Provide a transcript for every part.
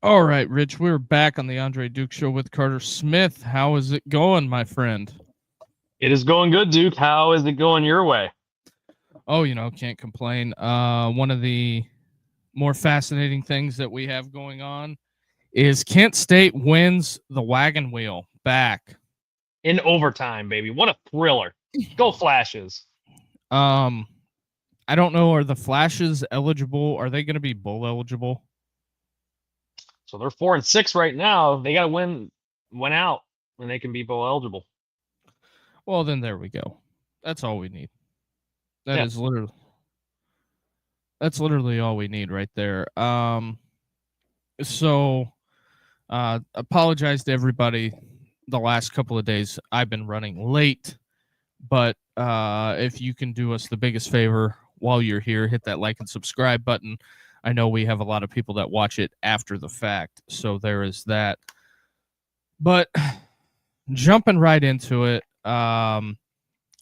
All right, Rich, we're back on the Andre Duke Show with Carter Smith. How is it going, my friend? It is going good, Duke. How is it going your way? Oh, can't complain. One of the more fascinating things that we have going on is Kent State wins the wagon wheel back. In overtime, baby. What a thriller. Go Flashes. Um, I don't know. Are the Flashes eligible? Are they going to be bowl eligible? So they're 4-6 right now. They got to win out, and they can be bowl eligible. Well, then there we go. That's all we need. Yeah. That's literally all we need right there. So apologize to everybody. The last couple of days I've been running late, but if you can do us the biggest favor while you're here, hit that like and subscribe button. I know we have a lot of people that watch it after the fact, so there is that. But jumping right into it, the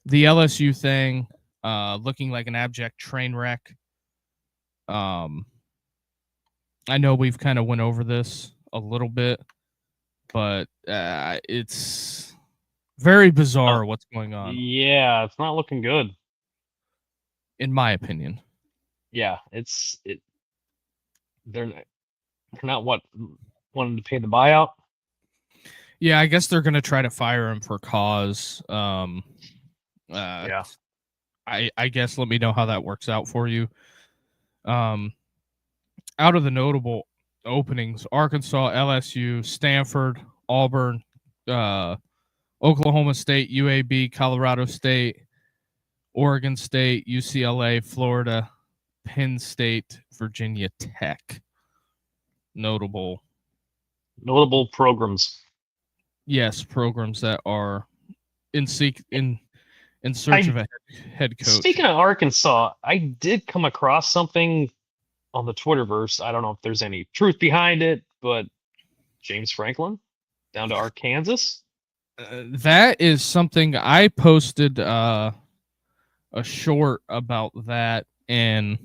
LSU thing, looking like an abject train wreck. I know we've kind of went over this a little bit, but it's very bizarre what's going on. Yeah, it's not looking good. In my opinion. Yeah, they're not wanting to pay the buyout. Yeah, I guess they're gonna try to fire him for cause. Yeah. I guess let me know how that works out for you. Out of the notable openings, Arkansas, LSU, Stanford, Auburn, Oklahoma State, UAB, Colorado State, Oregon State, UCLA, Florida, Penn State, Virginia Tech. Notable programs. Yes, programs that are in search of a head coach. Speaking of Arkansas, I did come across something on the Twitterverse. I don't know if there's any truth behind it, but James Franklin down to Arkansas. That is something I posted a short about that, and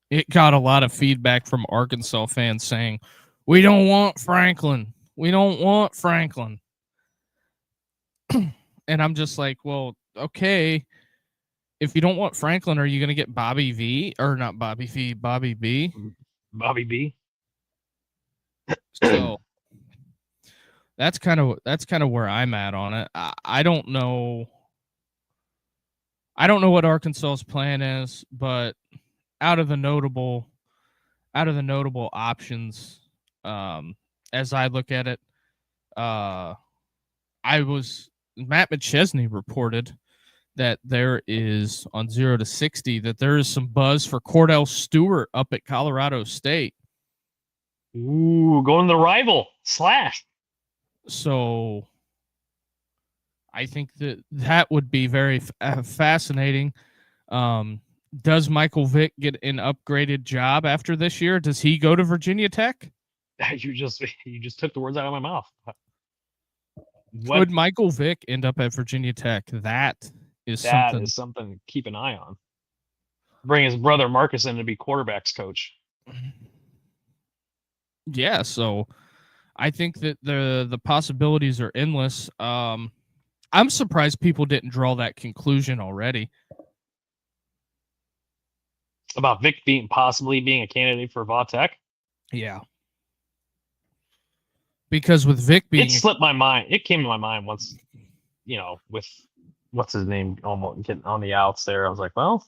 it got a lot of feedback from Arkansas fans saying, "We don't want Franklin. We don't want Franklin." And I'm just like, well, okay. If you don't want Franklin, are you going to get Bobby V or not Bobby V, Bobby B? Bobby B. So that's kind of where I'm at on it. I don't know. I don't know what Arkansas's plan is, but out of the notable options, as I look at it, Matt McChesney reported that there is on 0 to 60 that there is some buzz for Cordell Stewart up at Colorado State. Ooh, going to the rival slash. So I think that would be very fascinating. Does Michael Vick get an upgraded job after this year? Does he go to Virginia Tech? You just took the words out of my mouth. Could Michael Vick end up at Virginia Tech? That is something to keep an eye on. Bring his brother Marcus in to be quarterbacks coach. Yeah, so I think that the possibilities are endless. I'm surprised people didn't draw that conclusion already. About Vic possibly being a candidate for Va-Tech? Yeah. Because with Vic being... It slipped my mind. It came to my mind once, with what's his name almost getting on the outs there. I was like, well,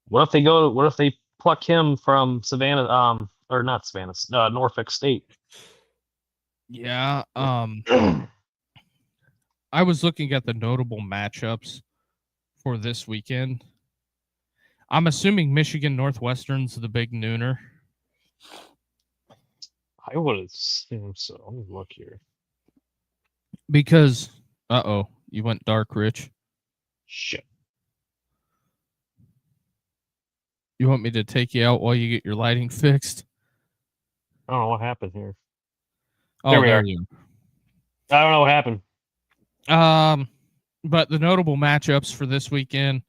what if they pluck him from Savannah, or not Savannah, Norfolk State? Yeah. I was looking at the notable matchups for this weekend. I'm assuming Michigan Northwestern's the big nooner. I would assume so. Let me look here. Because, you went dark, Rich. Shit. You want me to take you out while you get your lighting fixed? I don't know what happened here. Oh, there we are. I don't know what happened. But the notable matchups for this weekend: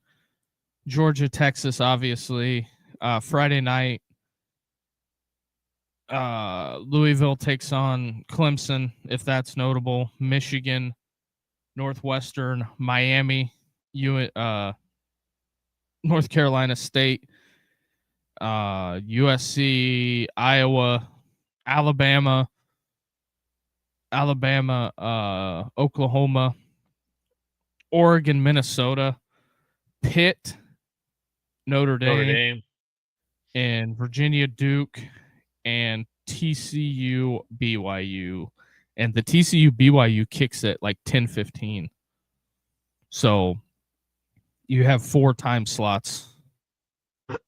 Georgia, Texas, obviously. Friday night, Louisville takes on Clemson, if that's notable. Michigan, Northwestern, Miami, North Carolina State, USC, Iowa, Alabama, Oklahoma, Oregon, Minnesota, Pitt, Notre Notre Dame, Dame. and Virginia, Duke, and TCU, BYU. And the TCU BYU kicks at like 10:15. So you have 4 time slots.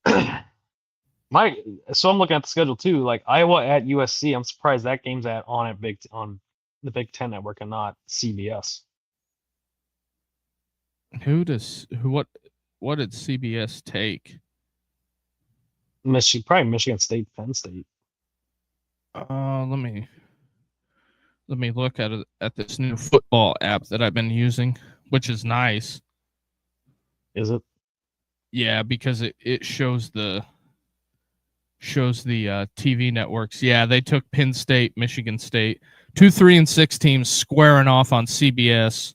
So I'm looking at the schedule too. Like Iowa at USC. I'm surprised that game's on the Big Ten Network and not CBS. What did CBS take? Probably Michigan State, Penn State. Let me look at this new football app that I've been using, which is nice. Is it? Yeah, because it shows the TV networks. Yeah, they took Penn State, Michigan State, 2, 3, and 6 teams squaring off on CBS.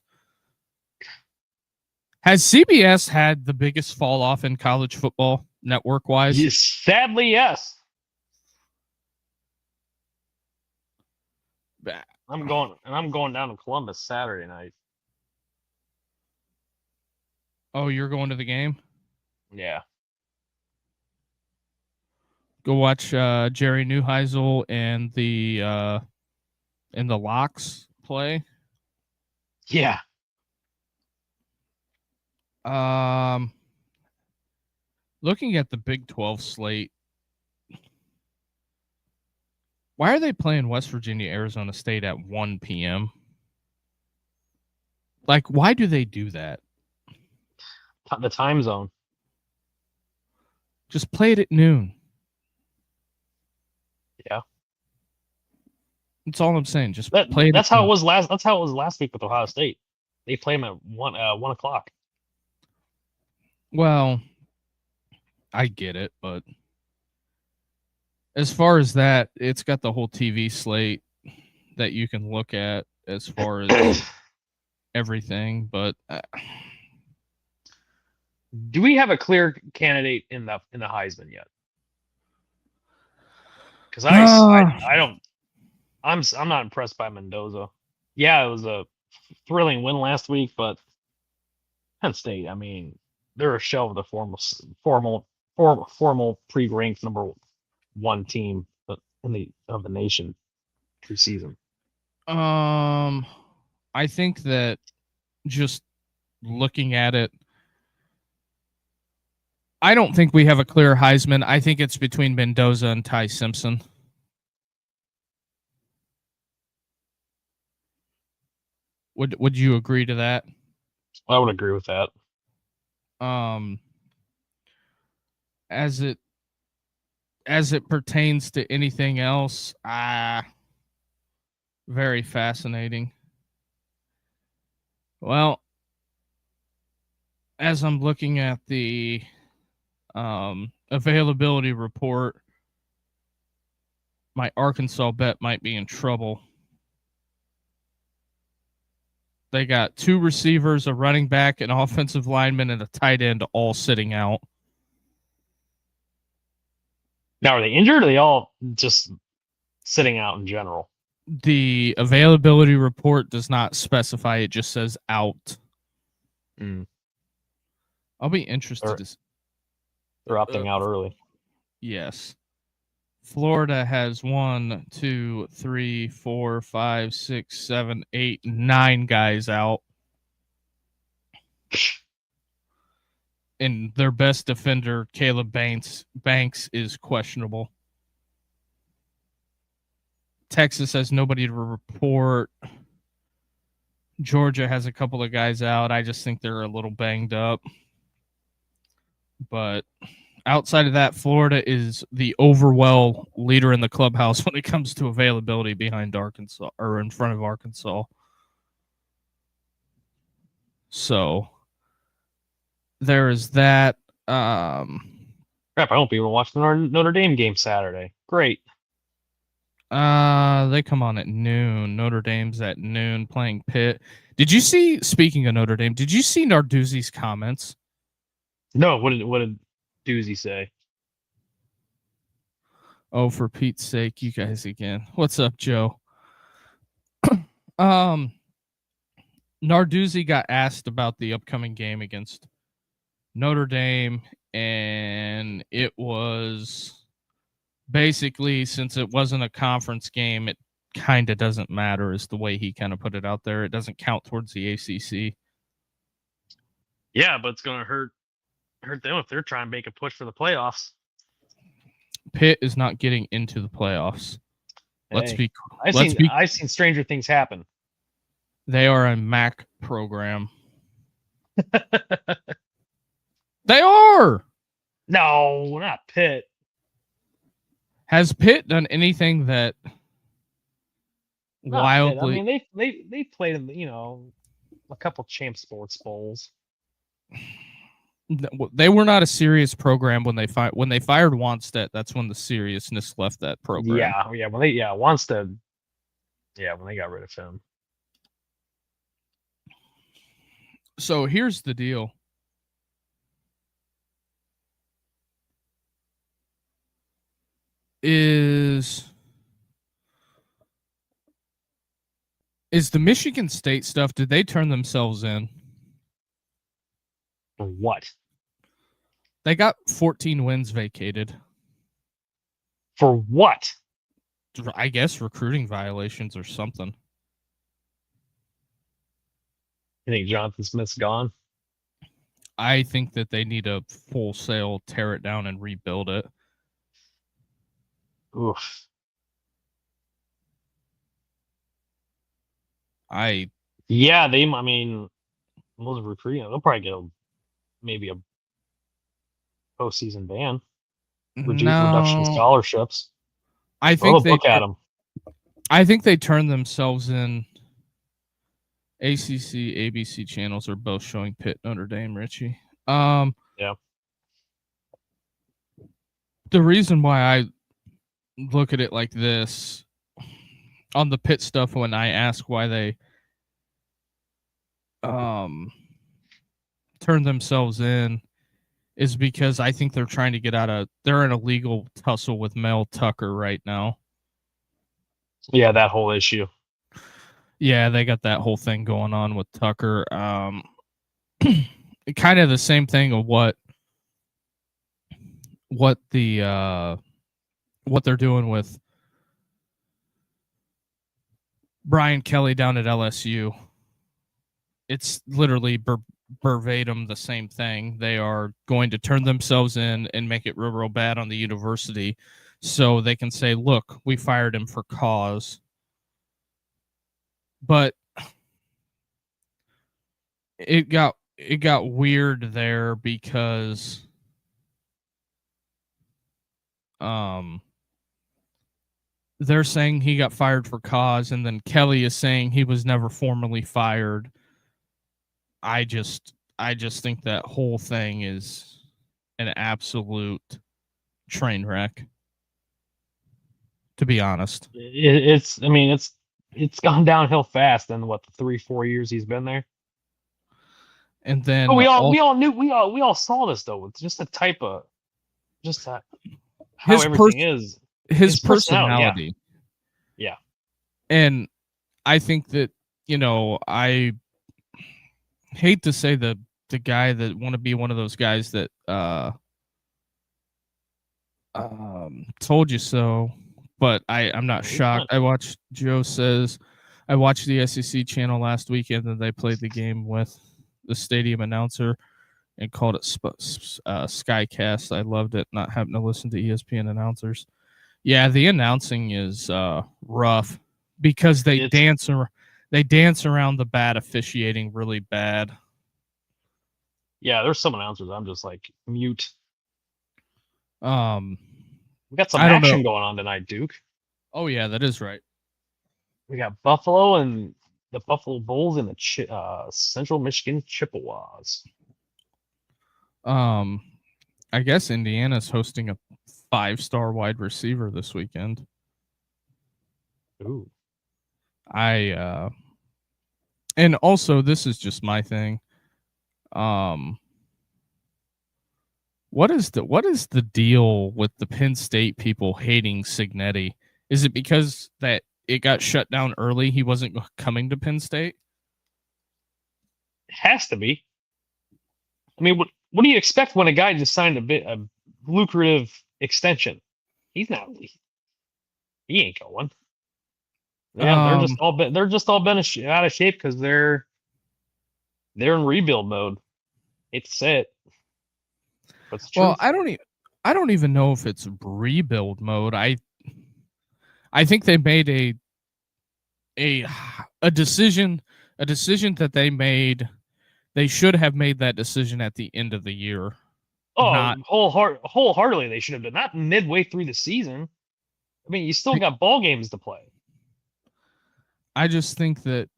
Has CBS had the biggest fall off in college football network wise? Yes, sadly, yes. I'm going down to Columbus Saturday night. Oh, you're going to the game? Yeah. Go watch Jerry Neuheisel and the Locks play. Yeah. Looking at the Big 12 slate, why are they playing West Virginia, Arizona State at 1 p.m.? Like, why do they do that? The time zone. Just play it at noon. Yeah. That's all I'm saying. Just play it. That's how it was last. That's how it was last week with Ohio State. They play them at 1 o'clock. Well, I get it, but as far as that, it's got the whole TV slate that you can look at as far as everything. But do we have a clear candidate in the Heisman yet? Because I don't. I'm not impressed by Mendoza. Yeah, it was a thrilling win last week, but Penn State. I mean, they're a shell of the formal pre-ranked number 1 team of the nation preseason. I think that just looking at it, I don't think we have a clear Heisman. I think it's between Mendoza and Ty Simpson. Would you agree to that? I would agree with that. As it pertains to anything else, very fascinating. Well, as I'm looking at the availability report, my Arkansas bet might be in trouble. They got 2 receivers, a running back, an offensive lineman, and a tight end all sitting out. Now, are they injured or are they all just sitting out in general? The availability report does not specify. It just says out. I'll be interested. They're opting out early. Yes. Florida has 1, 2, 3, 4, 5, 6, 7, 8, 9 guys out. And their best defender, Caleb Banks, is questionable. Texas has nobody to report. Georgia has a couple of guys out. I just think they're a little banged up. But outside of that, Florida is the overwhelm leader in the clubhouse when it comes to availability behind Arkansas, or in front of Arkansas. So there is that. Crap, I won't be able to watch the Notre Dame game Saturday. Great. They come on at noon. Notre Dame's at noon playing Pitt. Did you see? Speaking of Notre Dame, did you see Narduzzi's comments? No, what did Doozy say? Oh, for Pete's sake, you guys again. What's up, Joe? Narduzzi got asked about the upcoming game against Notre Dame, and it was basically, since it wasn't a conference game, it kind of doesn't matter, is the way he kind of put it out there. It doesn't count towards the ACC. Yeah, but it's gonna hurt them if they're trying to make a push for the playoffs. Pitt is not getting into the playoffs. Hey, I've seen stranger things happen. They are a MAC program. They are. No, not Pitt. Has Pitt done anything that Not wildly? Pitt. I mean, they played in a couple Champ Sports bowls. They were not a serious program when they fired Wanstead. That's when the seriousness left that program. Yeah. Wanstead. Yeah, when they got rid of him. So here's the deal. Is the Michigan State stuff, did they turn themselves in? For what? They got 14 wins vacated. For what? I guess recruiting violations or something. You think Jonathan Smith's gone? I think that they need to wholesale tear it down and rebuild it. Oof. Yeah, I mean, most recruiting, they'll probably get maybe a postseason ban. Reduction in scholarships. I think look at them. I think they turned themselves in. ACC, ABC channels are both showing Pitt, Notre Dame, Richie. Yeah. The reason why I look at it like this on the Pitt stuff, when I ask why they turned themselves in, is because I think they're trying to get out of. They're in a legal tussle with Mel Tucker right now. Yeah, that whole issue. Yeah, they got that whole thing going on with Tucker. Kind of the same thing of what they're doing with Brian Kelly down at LSU. It's literally verbatim the same thing. They are going to turn themselves in and make it real bad on the university so they can say, look, we fired him for cause. But it got weird there because they're saying he got fired for cause, and then Kelly is saying he was never formally fired. I just think that whole thing is an absolute train wreck, to be honest. It's gone downhill fast in what, the 3-4 years he's been there. And then but we all saw this though. It's just how everything is. His personality. Yeah. And I think that, I hate to say the guy that want to be one of those guys that told you so, but I'm not shocked. Joe says I watched the SEC channel last weekend and they played the game with the stadium announcer and called it Skycast. I loved it, not having to listen to ESPN announcers. Yeah, the announcing is rough because they dance around the bad officiating really bad. Yeah, there's some announcers I'm just like mute. We got some action going on tonight, Duke. Oh yeah, that is right. We got Buffalo and the Buffalo Bulls and the Central Michigan Chippewas. I guess Indiana's hosting a 5-star wide receiver this weekend. Ooh. And also this is just my thing. What is the deal with the Penn State people hating Signetti? Is it because that it got shut down early? He wasn't coming to Penn State? It has to be. I mean, what do you expect when a guy just signed a lucrative extension? He's not. He ain't going. Yeah, they're just all been out of shape because they're in rebuild mode. It's it. But it's Well, truth. I don't even know if it's rebuild mode. I think they made a decision that they made. They should have made that decision at the end of the year. Oh, Not wholeheartedly, they should have been not midway through the season. I mean, you still got ball games to play. I just think that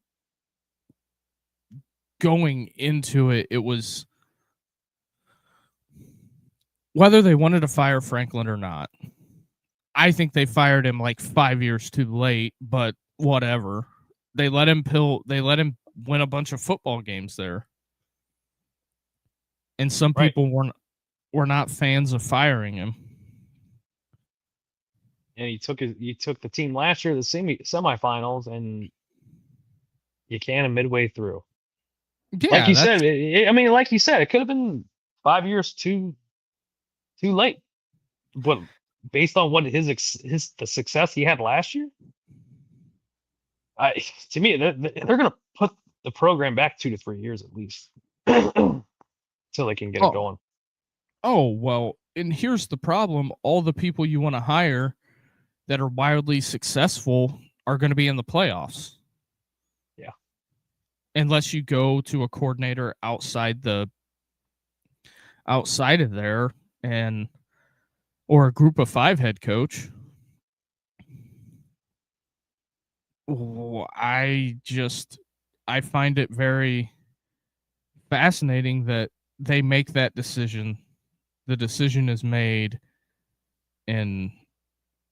going into it, it was whether they wanted to fire Franklin or not. I think they fired him like 5 years too late, but whatever. They let him win a bunch of football games there. And some Right. people were not fans of firing him. And he took the team last year to the semifinals, and you can midway through. Yeah, like you said, like you said, it could have been 5 years too late. But based on what the success he had last year, to me, they're going to put the program back 2 to 3 years at least, so they can get it going. Oh, well, and here's the problem. All the people you want to hire that are wildly successful are going to be in the playoffs. Yeah. Unless you go to a coordinator outside of there or a group of 5 head coach. I find it very fascinating that they make that decision. The decision is made, and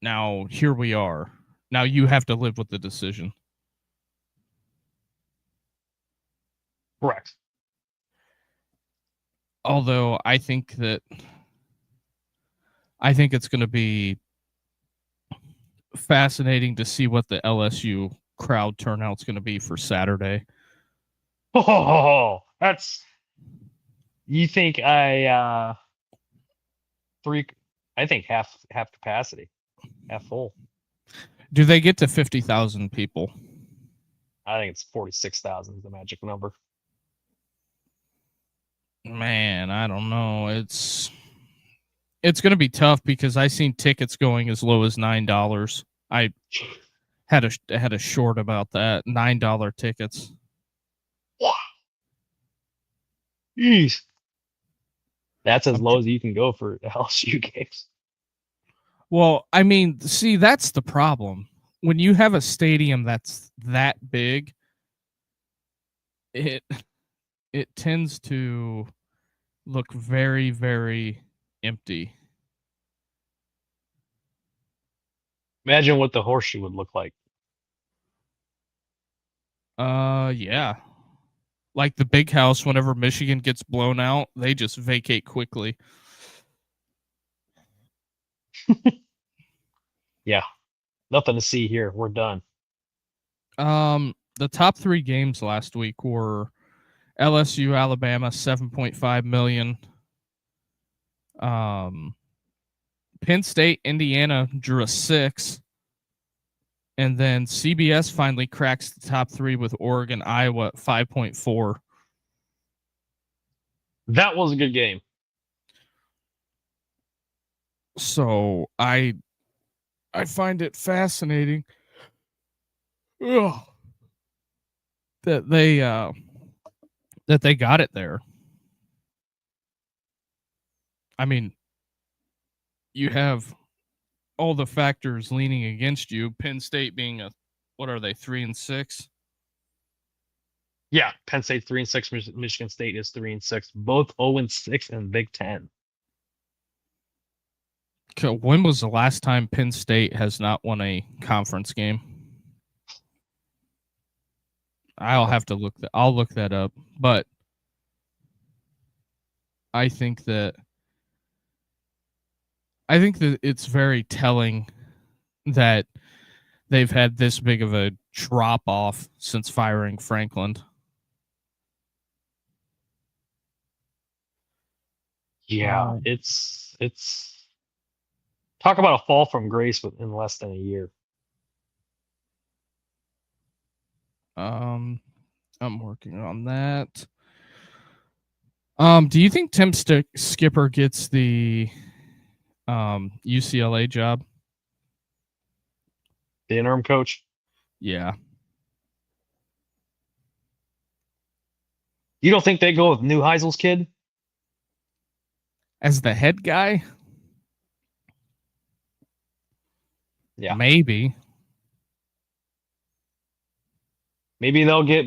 now here we are. Now you have to live with the decision. Correct. Although I think it's going to be fascinating to see what the LSU crowd turnout's going to be for Saturday. Oh, that's. You think I think half capacity, half full. Do they get to 50,000 people? I think it's 46,000 is the magic number. Man, I don't know. It's going to be tough because I seen tickets going as low as $9. I had a short about that. $9 tickets. Wow. Jeez. That's as low as you can go for LSU games. Well, I mean, see, that's the problem. When you have a stadium that's that big, it tends to look very, very empty. Imagine what the horseshoe would look like. Yeah. Like the big house, whenever Michigan gets blown out, they just vacate quickly. Yeah. Nothing to see here. We're done. The top 3 games last week were LSU, Alabama, 7.5 million. Penn State, Indiana drew a 6. And then CBS finally cracks the top 3 with Oregon, Iowa at 5.4. That was a good game. So I find it fascinating that they got it there. I mean, you have all the factors leaning against you. Penn State being what are they, 3-6? Yeah, Penn State 3-6. Michigan State is 3-6. Both 0-6 in Big Ten. When was the last time Penn State has not won a conference game? I'll have to look that. I'll look that up. But I think that it's very telling that they've had this big of a drop off since firing Franklin. Yeah, it's talk about a fall from grace in less than a year. I'm working on that. Do you think Tim Skipper gets the UCLA job? The interim coach. Yeah. You don't think they go with Neuheisel's kid? As the head guy? Yeah. Maybe. Maybe they'll get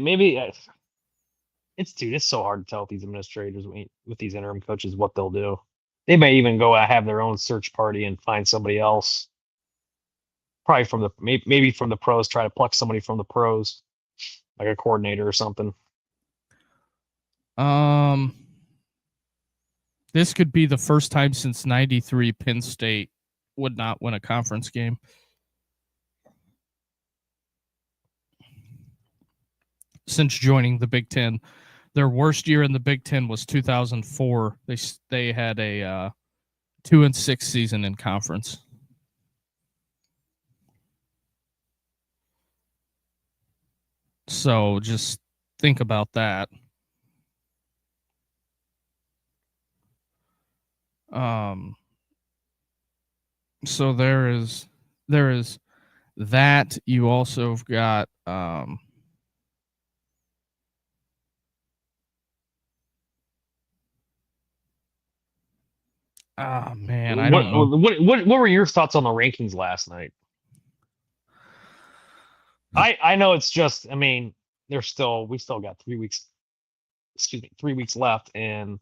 it's so hard to tell with these administrators with these interim coaches what they'll do. They may even go have their own search party and find somebody else. Probably from maybe from the pros, try to pluck somebody from the pros, like a coordinator or something. This could be the first time since '93 Penn State would not win a conference game. Since joining the Big Ten. Their worst year in the Big Ten was 2004. They had a 2-6 season in conference. So just think about that. So there is that. You also have got oh man, I don't know. What were your thoughts on the rankings last night? I know it's just, I mean, we still got 3 weeks. 3 weeks left, and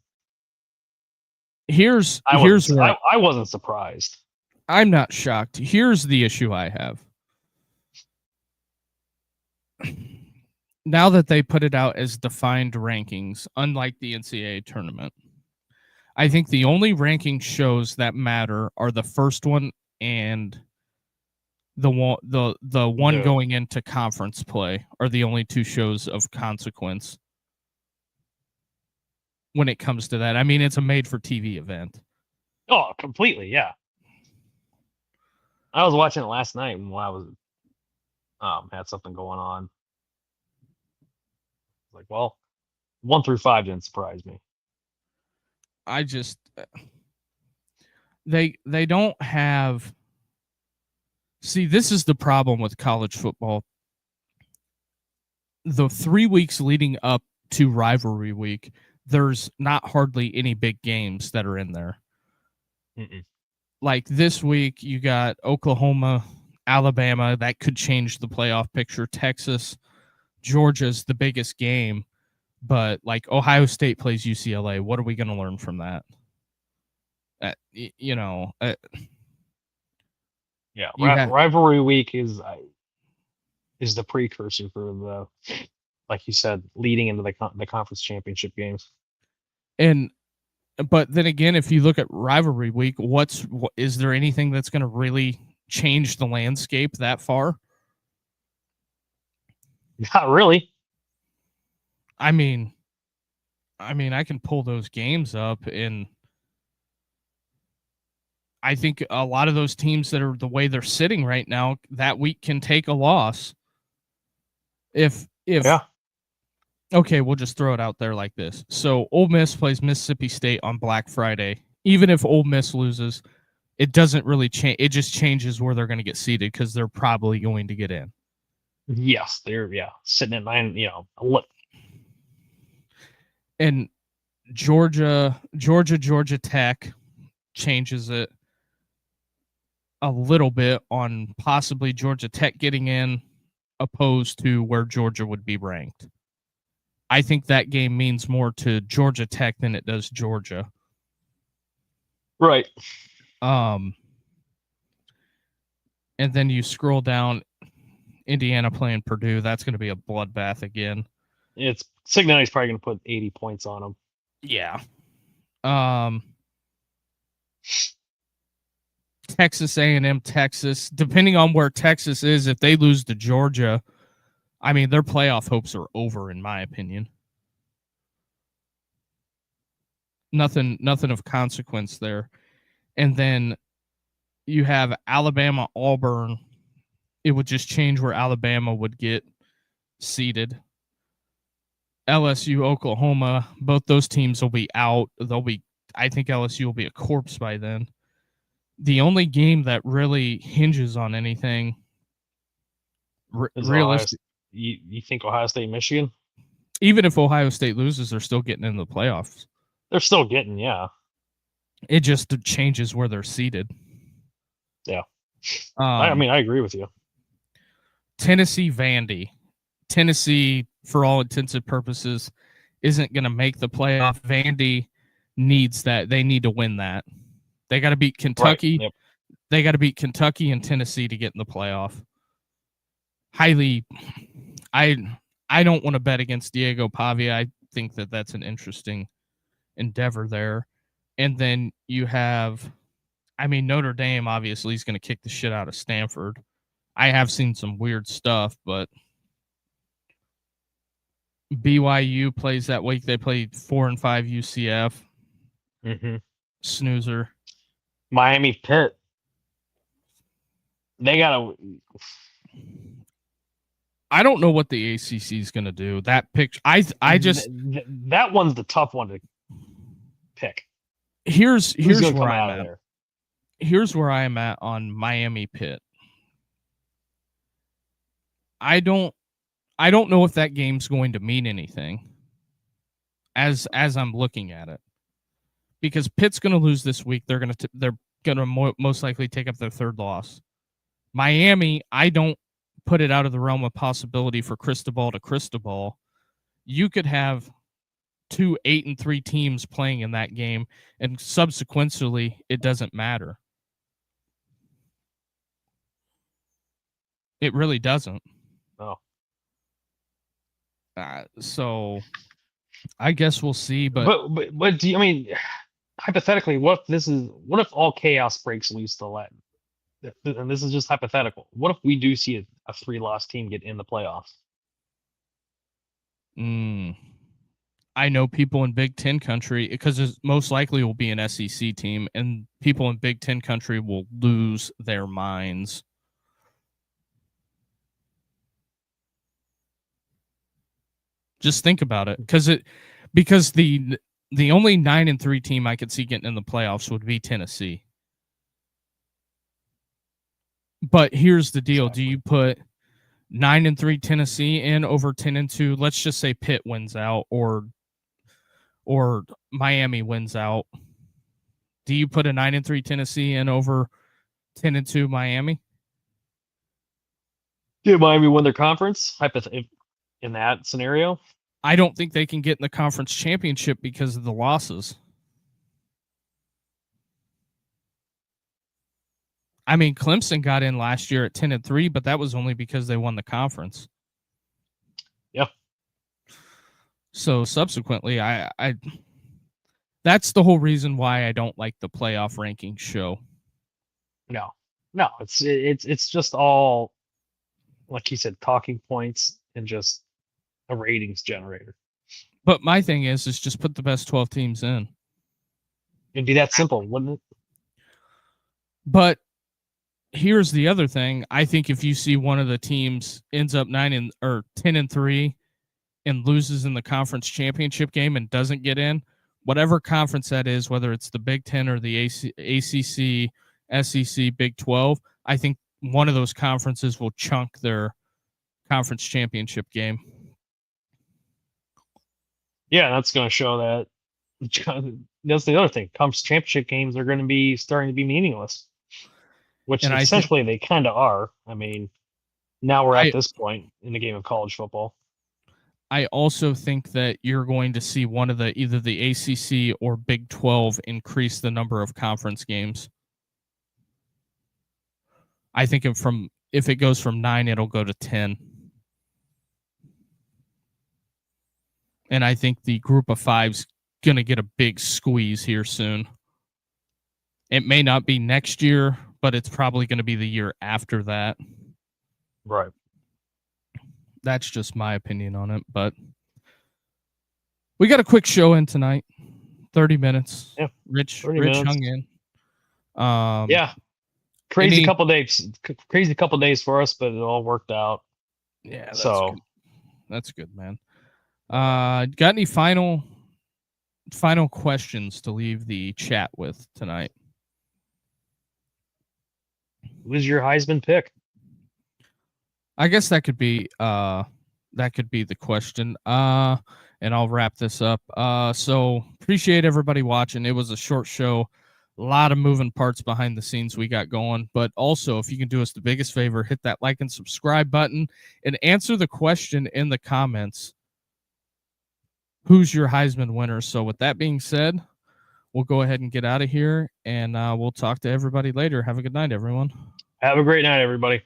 I wasn't surprised. I'm not shocked. Here's the issue I have. Now that they put it out as defined rankings, unlike the NCAA tournament, I think the only ranking shows that matter are the first one and the one going into conference play are the only two shows of consequence when it comes to that. I mean, it's a made-for-TV event. Oh, completely, yeah. I was watching it last night when I was had something going on. Like, well, 1 through 5 didn't surprise me. I just they don't have. See, this is the problem with college football. The 3 weeks leading up to rivalry week, there's not hardly any big games that are in there. Mm-mm. Like this week, you got Oklahoma, Alabama. That could change the playoff picture. Texas, Georgia's the biggest game. But like Ohio State plays UCLA. What are we going to learn from that? Rivalry week is the precursor for the, like you said, leading into the conference championship games. But then again, if you look at rivalry week, is there anything that's going to really change the landscape that far? Not really. I mean, I can pull those games up, and I think a lot of those teams that are the way they're sitting right now that week can take a loss. Okay, we'll just throw it out there like this. So Ole Miss plays Mississippi State on Black Friday. Even if Ole Miss loses, it doesn't really change. It just changes where they're going to get seated because they're probably going to get in. Yes, they're sitting at 9. And Georgia Tech changes it a little bit on possibly Georgia Tech getting in, opposed to where Georgia would be ranked. I think that game means more to Georgia Tech than it does Georgia. Right. And then you scroll down Indiana playing Purdue. That's going to be a bloodbath again. It's Cignetti's probably going to put 80 points on them. Yeah. Texas A&M, Texas. Depending on where Texas is, if they lose to Georgia, I mean, their playoff hopes are over, in my opinion. Nothing of consequence there. And then you have Alabama, Auburn. It would just change where Alabama would get seeded. LSU, Oklahoma, both those teams will be out. I think LSU will be a corpse by then. The only game that really hinges on anything realistic. You think Ohio State, Michigan? Even if Ohio State loses, they're still getting in the playoffs. They're still getting, yeah. It just changes where they're seated. Yeah. I mean, I agree with you. Tennessee, Vandy. Tennessee, for all intents and purposes, isn't going to make the playoff. Vandy needs that. They need to win that. They got to beat Kentucky. Right. Yep. They got to beat Kentucky and Tennessee to get in the playoff. I don't want to bet against Diego Pavia. I think that that's an interesting endeavor there. And then you have, I mean, Notre Dame obviously is going to kick the shit out of Stanford. I have seen some weird stuff, but BYU plays that week. They played 4 and 5 UCF. Mm-hmm. Snoozer. Miami, Pitt. They gotta. I don't know what the ACC is going to do. That picture, I just that one's the tough one to pick. Here's where I'm at. Here's where I'm at on Miami, Pitt. I don't know if that game's going to mean anything as I'm looking at it, because Pitt's going to lose this week. They're going to most likely take up their third loss. Miami, I don't put it out of the realm of possibility for Cristobal to Cristobal. You could have 2 8-3 teams playing in that game, and subsequently, it doesn't matter. It really doesn't. Oh. So I guess we'll see, but do you, I mean, hypothetically, what if all chaos breaks loose to Latin? And this is just hypothetical. What if we do see a 3-loss team get in the playoffs? I know people in Big Ten country, because it most likely will be an SEC team, and people in Big Ten country will lose their minds. Just think about it, because the only 9-3 team I could see getting in the playoffs would be Tennessee. But here's the deal: do you put 9-3 Tennessee in over 10-2? Let's just say Pitt wins out, or Miami wins out. Do you put a 9-3 Tennessee in over 10-2 Miami? Did Miami win their conference? In that scenario, I don't think they can get in the conference championship because of the losses. I mean, Clemson got in last year at 10-3, but that was only because they won the conference. Yeah. So subsequently, I that's the whole reason why I don't like the playoff rankings show. No, it's just all, like you said, talking points and just a ratings generator. But my thing is just put the best 12 teams in. It'd be that simple, wouldn't it? But here's the other thing. I think if you see one of the teams ends up 10-3 and loses in the conference championship game and doesn't get in, whatever conference that is, whether it's the Big Ten or the ACC, SEC, Big 12, I think one of those conferences will chunk their conference championship game. Yeah, that's going to show that. That's the other thing. Conference championship games are going to be starting to be meaningless, which essentially they kind of are. I mean, now we're at this point in the game of college football. I also think that you're going to see one of either the ACC or Big 12 increase the number of conference games. I think if it goes from 9, it'll go to 10. And I think the group of 5's going to get a big squeeze here soon. It may not be next year, but it's probably going to be the year after that. Right. That's just my opinion on it. But we got a quick show in tonight. 30 minutes. Yeah. Rich minutes. hung in. Yeah. Crazy couple days for us, but it all worked out. Yeah, that's so good. That's good, man. Got any final questions to leave the chat with tonight? Who's your Heisman pick? I guess that could be the question. And I'll wrap this up. So appreciate everybody watching. It was a short show. A lot of moving parts behind the scenes we got going. But also, if you can do us the biggest favor, hit that like and subscribe button and answer the question in the comments. Who's your Heisman winner? So with that being said, we'll go ahead and get out of here, and we'll talk to everybody later. Have a good night, everyone. Have a great night, everybody.